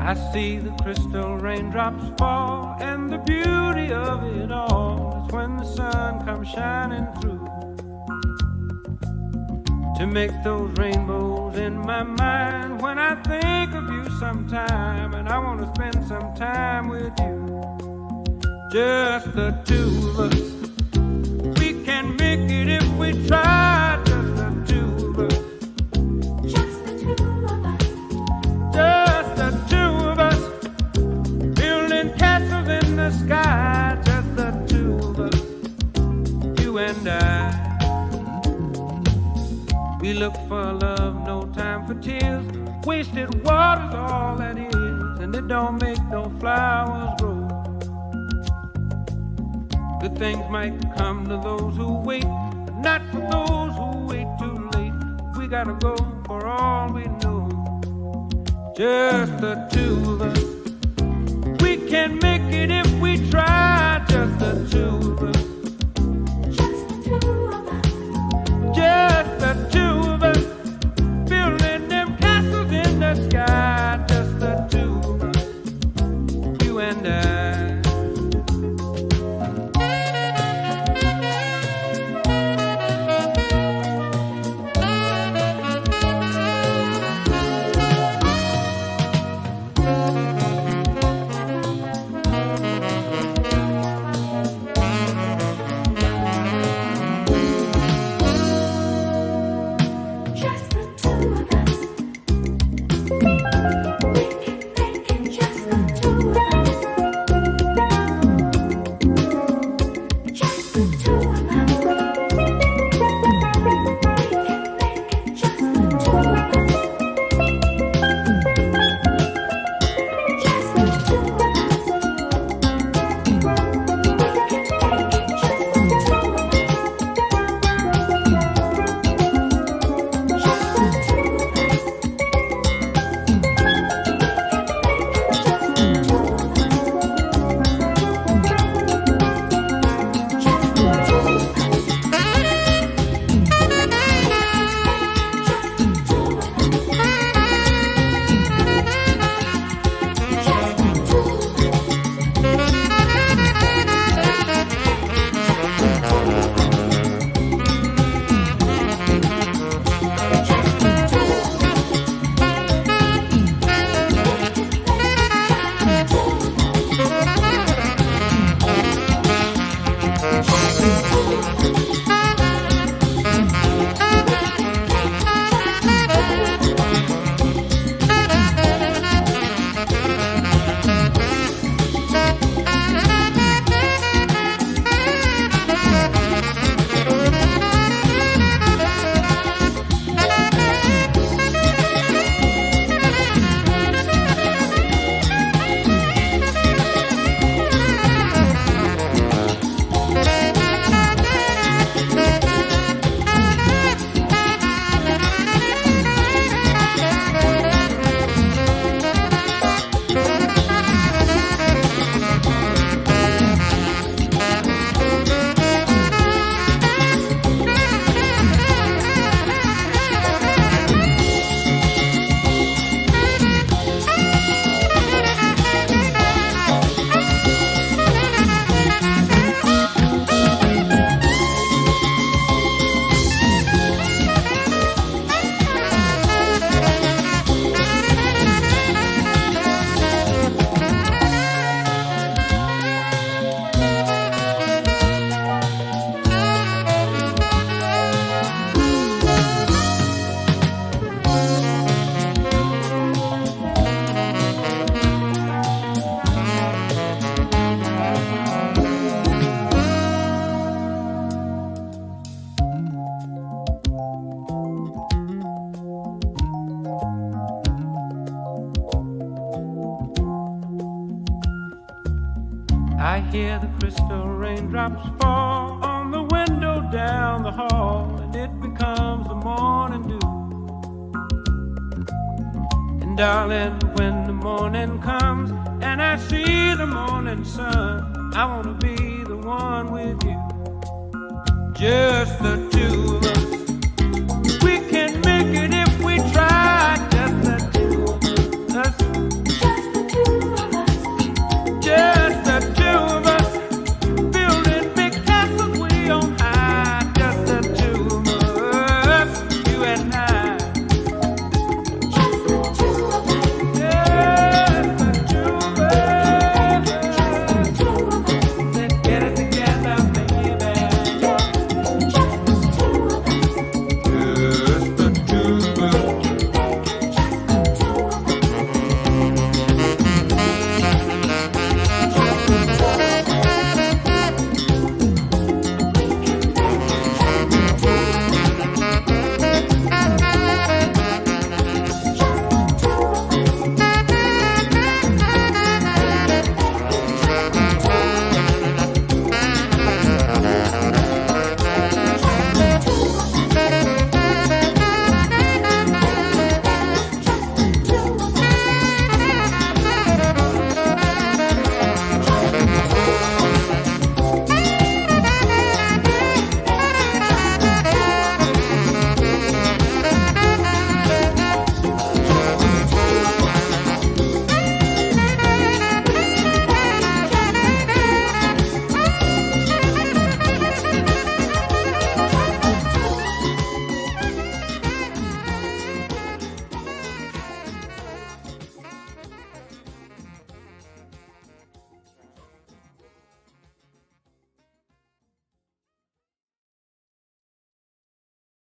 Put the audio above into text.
I see the crystal raindrops fall, and the beauty of it all is when the sun comes shining through to make those rainbows in my mind. When I think of you sometime, and I want to spend some time with you, just the two of us. We can make it if we try, just the two of us. Just the two of us. Just the two of us, building castles in the sky. Just the two of us, you and I. We look for love, no time for tears. Wasted water's all that is, and it don't make no flowers grow. Good things might come to those who wait, but not for those who wait too late. We gotta go for all we know. Just the two of us. We can make it if we try. Just the two of us. Just the two of us. Just the two of us. Building them castles in the sky. Just the two of us. You and I. hear the crystal raindrops fall on the window down the hall, and it becomes the morning dew. And darling, when the morning comes and I see the morning sun, I wanna be the one with you, just the two